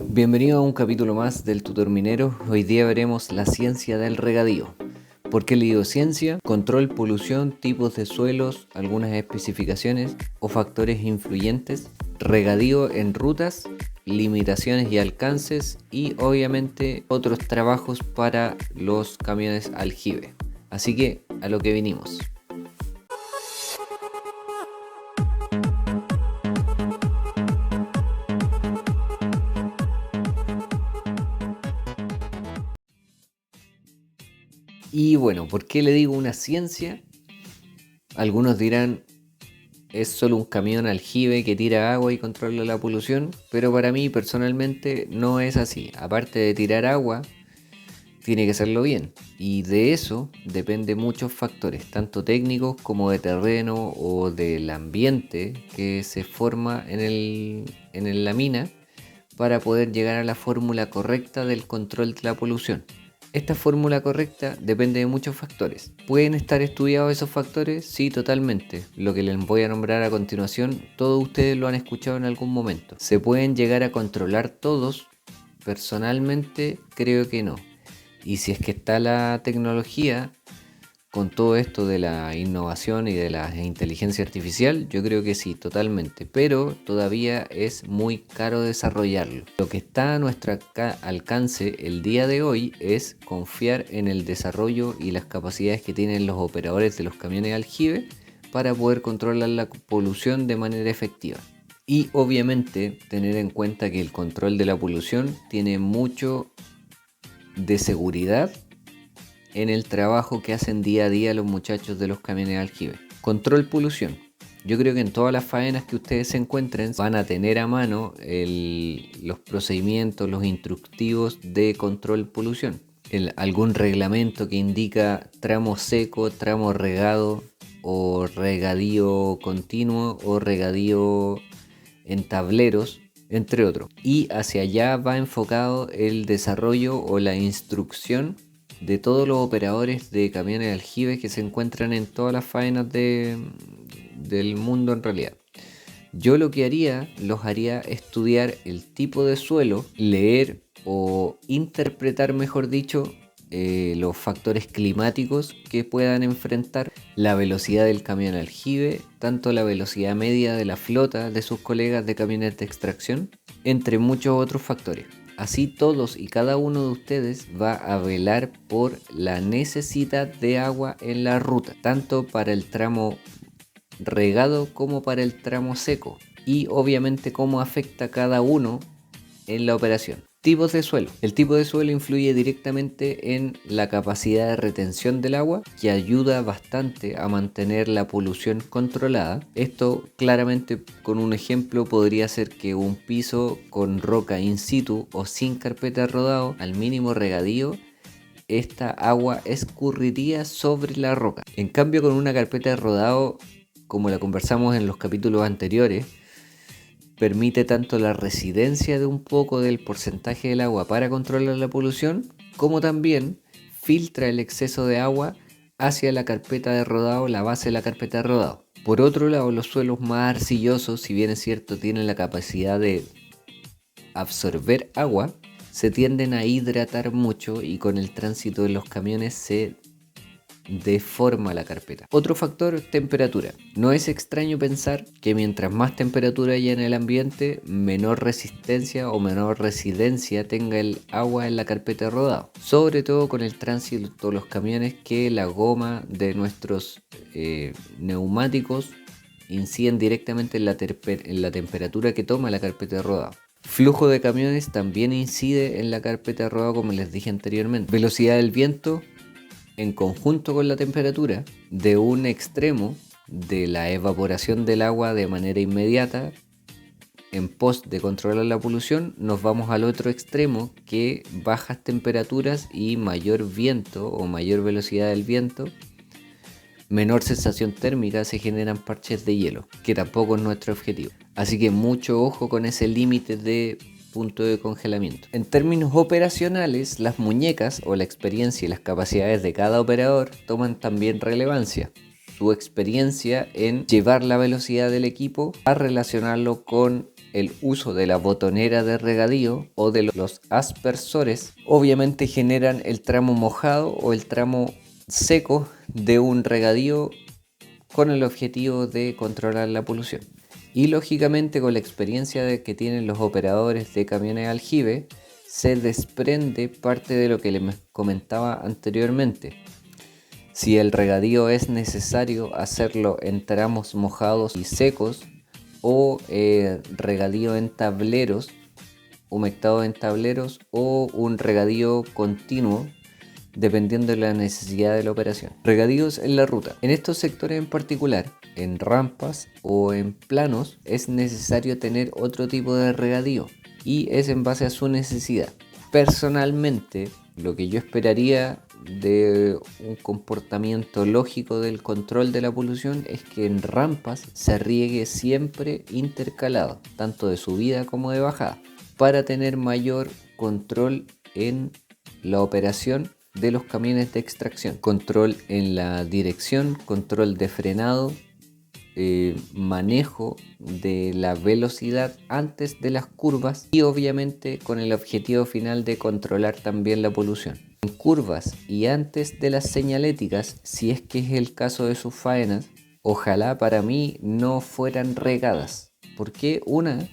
Bienvenido a un capítulo más del Tutor Minero. Hoy día veremos la ciencia del regadío. ¿Por qué le digo ciencia? Control, polución, tipos de suelos, algunas especificaciones o factores influyentes, regadío en rutas, limitaciones y alcances y obviamente otros trabajos para los camiones aljibe. Así que a lo que vinimos. Y bueno, ¿por qué le digo una ciencia? Algunos dirán, es solo un camión aljibe que tira agua y controla la polución, pero para mí personalmente no es así. Aparte de tirar agua, tiene que hacerlo bien. Y de eso depende muchos factores, tanto técnicos como de terreno o del ambiente que se forma en la mina para poder llegar a la fórmula correcta del control de la polución. Esta fórmula correcta depende de muchos factores. ¿Pueden estar estudiados esos factores? Sí, totalmente. Lo que les voy a nombrar a continuación, todos ustedes lo han escuchado en algún momento. ¿Se pueden llegar a controlar todos? Personalmente creo que no. Y si es que está la tecnología, con todo esto de la innovación y de la inteligencia artificial, yo creo que sí, totalmente, pero todavía es muy caro desarrollarlo. Lo que está a nuestro alcance el día de hoy es confiar en el desarrollo y las capacidades que tienen los operadores de los camiones aljibe para poder controlar la polución de manera efectiva. Y obviamente tener en cuenta que el control de la polución tiene mucho de seguridad en el trabajo que hacen día a día los muchachos de los camiones aljibe. Control polución. Yo creo que en todas las faenas que ustedes se encuentren van a tener a mano los procedimientos, los instructivos de control polución. Algún reglamento que indica tramo seco, tramo regado o regadío continuo o regadío en tableros, entre otros. Y hacia allá va enfocado el desarrollo o la instrucción de todos los operadores de camiones aljibe que se encuentran en todas las faenas del mundo en realidad. Yo lo que haría, los haría estudiar el tipo de suelo, leer o interpretar, mejor dicho, los factores climáticos que puedan enfrentar, la velocidad del camión aljibe, tanto la velocidad media de la flota de sus colegas de camiones de extracción, entre muchos otros factores. Así todos y cada uno de ustedes va a velar por la necesidad de agua en la ruta, tanto para el tramo regado como para el tramo seco, y obviamente cómo afecta cada uno en la operación. Tipos de suelo. El tipo de suelo influye directamente en la capacidad de retención del agua, que ayuda bastante a mantener la polución controlada. Esto claramente con un ejemplo podría ser que un piso con roca in situ o sin carpeta de rodado, al mínimo regadío, esta agua escurriría sobre la roca. En cambio, con una carpeta de rodado, como la conversamos en los capítulos anteriores, permite tanto la residencia de un poco del porcentaje del agua para controlar la polución, como también filtra el exceso de agua hacia la carpeta de rodado, la base de la carpeta de rodado. Por otro lado, los suelos más arcillosos, si bien es cierto, tienen la capacidad de absorber agua, se tienden a hidratar mucho y con el tránsito de los camiones se deforma la carpeta. Otro factor, temperatura. No es extraño pensar que mientras más temperatura haya en el ambiente, menor resistencia o menor residencia tenga el agua en la carpeta de rodado. Sobre todo con el tránsito de los camiones, que la goma de nuestros neumáticos inciden directamente en la temperatura que toma la carpeta de rodado. Flujo de camiones también incide en la carpeta de rodado, como les dije anteriormente. Velocidad del viento en conjunto con la temperatura, de un extremo de la evaporación del agua de manera inmediata en pos de controlar la polución, nos vamos al otro extremo, que bajas temperaturas y mayor viento o mayor velocidad del viento, menor sensación térmica, se generan parches de hielo, que tampoco es nuestro objetivo. Así que mucho ojo con ese límite de punto de congelamiento. En términos operacionales, las muñecas o la experiencia y las capacidades de cada operador toman también relevancia. Su experiencia en llevar la velocidad del equipo a relacionarlo con el uso de la botonera de regadío o de los aspersores obviamente generan el tramo mojado o el tramo seco de un regadío con el objetivo de controlar la polución. Y lógicamente con la experiencia que tienen los operadores de camiones aljibe se desprende parte de lo que les comentaba anteriormente. Si el regadío es necesario hacerlo en tramos mojados y secos o regadío en tableros, humectado en tableros o un regadío continuo, dependiendo de la necesidad de la operación. Regadíos en la ruta. En estos sectores en particular, en rampas o en planos, es necesario tener otro tipo de regadío y es en base a su necesidad. Personalmente, lo que yo esperaría de un comportamiento lógico del control de la polución es que en rampas se riegue siempre intercalado, tanto de subida como de bajada, para tener mayor control en la operación de los camiones de extracción. Control en la dirección, control de frenado, manejo de la velocidad antes de las curvas y obviamente con el objetivo final de controlar también la polución. En curvas y antes de las señaléticas, si es que es el caso de sus faenas, ojalá para mí no fueran regadas. Porque una,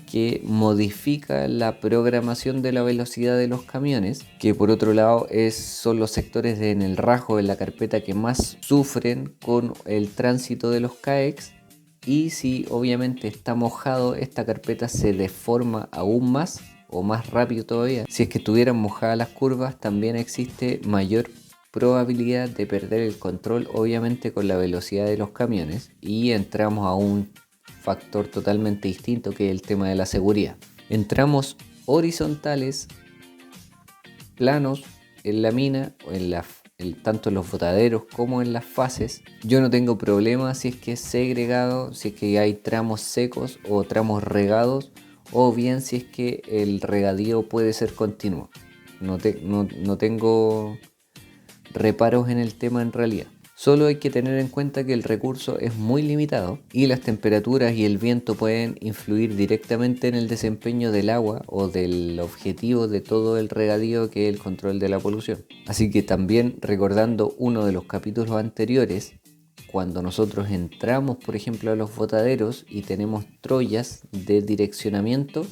que modifica la programación de la velocidad de los camiones, que por otro lado son los sectores en el rajo, en la carpeta, que más sufren con el tránsito de los CAEX, y si obviamente está mojado, esta carpeta se deforma aún más o más rápido todavía. Si es que estuvieran mojadas las curvas, también existe mayor probabilidad de perder el control, obviamente con la velocidad de los camiones, y entramos a un factor totalmente distinto, que es el tema de la seguridad. En tramos horizontales, planos en la mina, o tanto en los botaderos como en las fases, yo no tengo problema si es que es segregado, si es que hay tramos secos o tramos regados, o bien si es que el regadío puede ser continuo. No tengo reparos en el tema en realidad. Solo hay que tener en cuenta que el recurso es muy limitado y las temperaturas y el viento pueden influir directamente en el desempeño del agua o del objetivo de todo el regadío, que es el control de la polución. Así que también, recordando uno de los capítulos anteriores, cuando nosotros entramos por ejemplo a los botaderos y tenemos troyas de direccionamiento,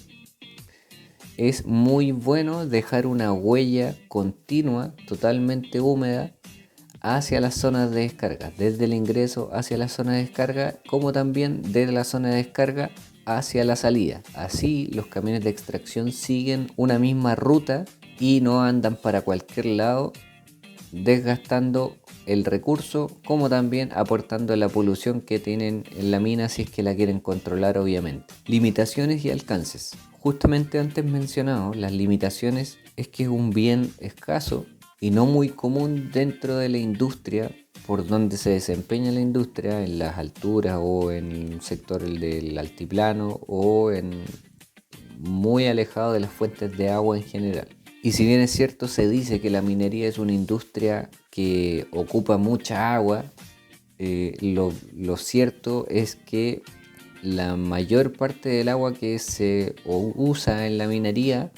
es muy bueno dejar una huella continua totalmente húmeda hacia las zonas de descarga, desde el ingreso hacia la zona de descarga, como también desde la zona de descarga hacia la salida. Así los camiones de extracción siguen una misma ruta y no andan para cualquier lado, desgastando el recurso, como también aportando la polución que tienen en la mina, si es que la quieren controlar obviamente. Limitaciones y alcances. Justamente antes mencionado, las limitaciones es que es un bien escaso y no muy común dentro de la industria por donde se desempeña la industria, en las alturas o en el sector del altiplano o muy alejado de las fuentes de agua en general. Y si bien es cierto, se dice que la minería es una industria que ocupa mucha agua, lo cierto es que la mayor parte del agua que se usa en la minería,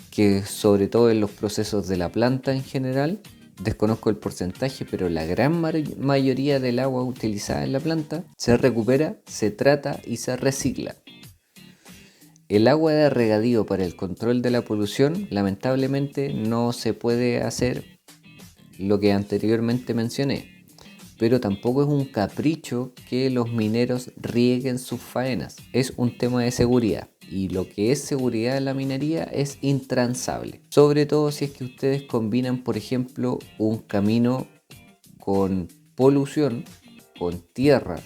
que sobre todo en los procesos de la planta en general, desconozco el porcentaje, pero la gran mayoría del agua utilizada en la planta se recupera, se trata y se recicla. El agua de regadío para el control de la polución, lamentablemente no se puede hacer lo que anteriormente mencioné, pero tampoco es un capricho que los mineros rieguen sus faenas, es un tema de seguridad. Y lo que es seguridad en la minería es intransable. Sobre todo si es que ustedes combinan, por ejemplo, un camino con polución, con tierra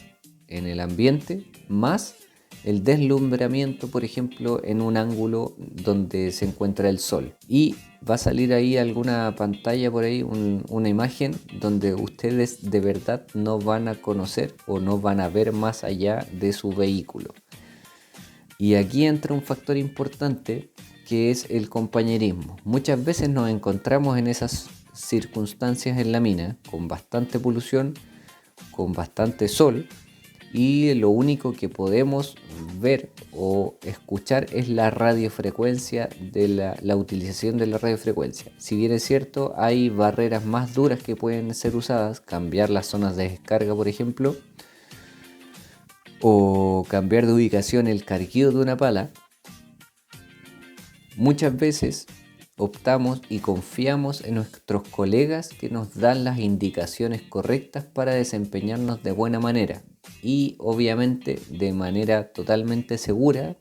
en el ambiente, más el deslumbramiento, por ejemplo, en un ángulo donde se encuentra el sol. Y va a salir ahí alguna pantalla por ahí, una imagen donde ustedes de verdad no van a conocer o no van a ver más allá de su vehículo. Y aquí entra un factor importante, que es el compañerismo. Muchas veces nos encontramos en esas circunstancias en la mina, con bastante polución, con bastante sol, y lo único que podemos ver o escuchar es la radiofrecuencia de la utilización de la radiofrecuencia. Si bien es cierto, hay barreras más duras que pueden ser usadas, cambiar las zonas de descarga, por ejemplo, o cambiar de ubicación el carguido de una pala. Muchas veces optamos y confiamos en nuestros colegas que nos dan las indicaciones correctas para desempeñarnos de buena manera y obviamente de manera totalmente segura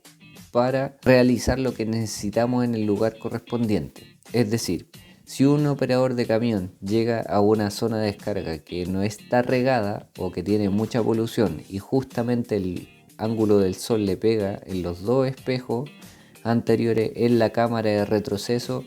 para realizar lo que necesitamos en el lugar correspondiente. Es decir, si un operador de camión llega a una zona de descarga que no está regada o que tiene mucha polución y justamente el ángulo del sol le pega en los dos espejos anteriores en la cámara de retroceso,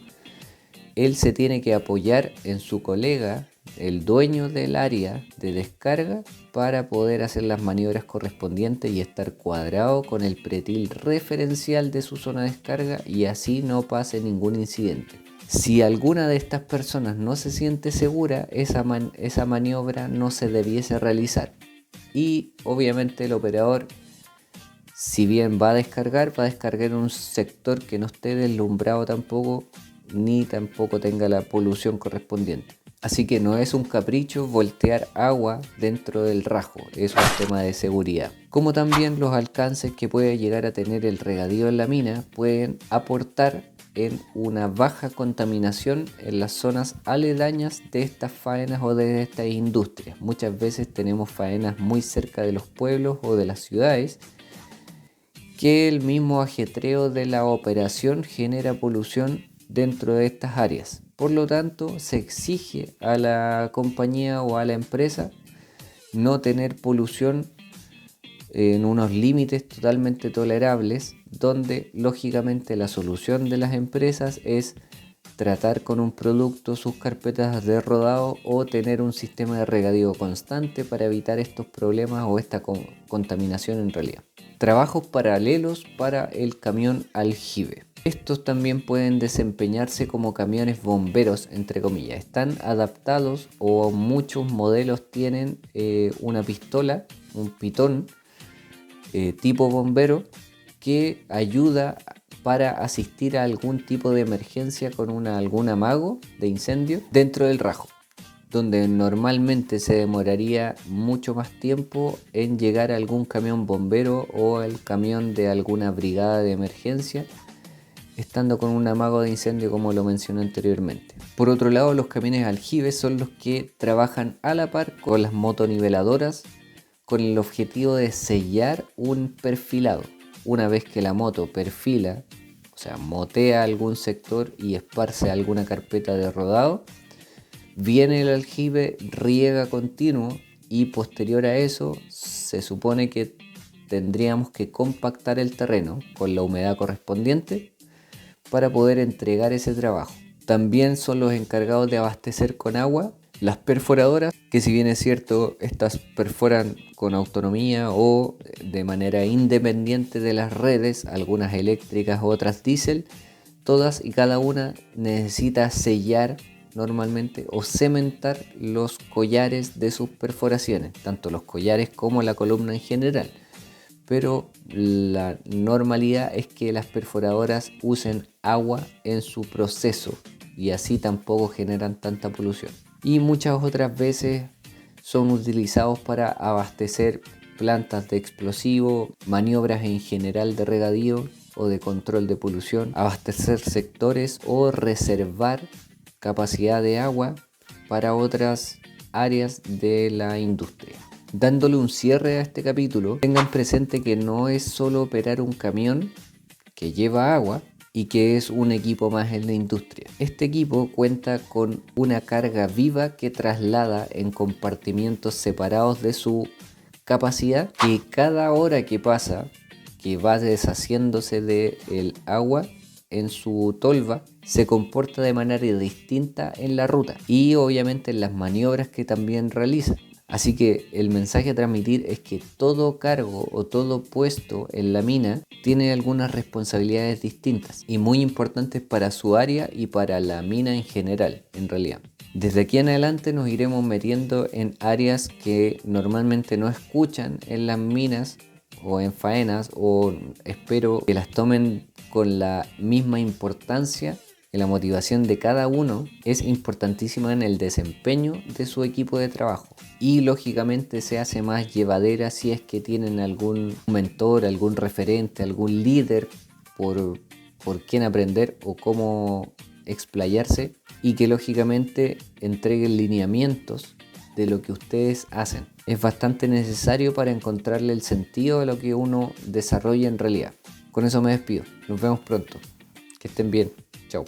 él se tiene que apoyar en su colega, el dueño del área de descarga, para poder hacer las maniobras correspondientes y estar cuadrado con el pretil referencial de su zona de descarga y así no pase ningún incidente. Si alguna de estas personas no se siente segura, esa maniobra no se debiese realizar. Y obviamente el operador, si bien va a descargar en un sector que no esté deslumbrado tampoco, ni tampoco tenga la polución correspondiente. Así que no es un capricho voltear agua dentro del rajo, es un tema de seguridad. Como también los alcances que puede llegar a tener el regadío en la mina pueden aportar en una baja contaminación en las zonas aledañas de estas faenas o de estas industrias. Muchas veces tenemos faenas muy cerca de los pueblos o de las ciudades, que el mismo ajetreo de la operación genera polución dentro de estas áreas. Por lo tanto, se exige a la compañía o a la empresa no tener polución en unos límites totalmente tolerables, donde lógicamente la solución de las empresas es tratar con un producto sus carpetas de rodado o tener un sistema de regadío constante para evitar estos problemas o esta contaminación en realidad. Trabajos paralelos para el camión aljibe. Estos también pueden desempeñarse como camiones bomberos, entre comillas. Están adaptados o muchos modelos tienen una pistola, un pitón tipo bombero que ayuda para asistir a algún tipo de emergencia con algún amago de incendio dentro del rajo, donde normalmente se demoraría mucho más tiempo en llegar a algún camión bombero o el camión de alguna brigada de emergencia, estando con un amago de incendio como lo mencioné anteriormente. Por otro lado, los camiones aljibes son los que trabajan a la par con las motoniveladoras con el objetivo de sellar un perfilado. Una vez que la moto perfila, o sea, motea algún sector y esparce alguna carpeta de rodado, viene el aljibe, riega continuo y posterior a eso se supone que tendríamos que compactar el terreno con la humedad correspondiente para poder entregar ese trabajo. También son los encargados de abastecer con agua las perforadoras, que si bien es cierto, estas perforan con autonomía o de manera independiente de las redes, algunas eléctricas, otras diésel, todas y cada una necesita sellar normalmente o cementar los collares de sus perforaciones, tanto los collares como la columna en general. Pero la normalidad es que las perforadoras usen agua en su proceso y así tampoco generan tanta polución. Y muchas otras veces son utilizados para abastecer plantas de explosivo, maniobras en general de regadío o de control de polución, abastecer sectores o reservar capacidad de agua para otras áreas de la industria. Dándole un cierre a este capítulo, tengan presente que no es solo operar un camión que lleva agua y que es un equipo más en la industria. Este equipo cuenta con una carga viva que traslada en compartimientos separados de su capacidad, que cada hora que pasa, que va deshaciéndose del agua en su tolva, se comporta de manera distinta en la ruta y obviamente en las maniobras que también realiza. Así que el mensaje a transmitir es que todo cargo o todo puesto en la mina tiene algunas responsabilidades distintas y muy importantes para su área y para la mina en general, en realidad. Desde aquí en adelante nos iremos metiendo en áreas que normalmente no escuchan en las minas o en faenas, o espero que las tomen con la misma importancia. La motivación de cada uno es importantísima en el desempeño de su equipo de trabajo y lógicamente se hace más llevadera si es que tienen algún mentor, algún referente, algún líder por quien aprender o cómo explayarse, y que lógicamente entreguen lineamientos de lo que ustedes hacen. Es bastante necesario para encontrarle el sentido a lo que uno desarrolla en realidad. Con eso me despido. Nos vemos pronto. Que estén bien. Chao.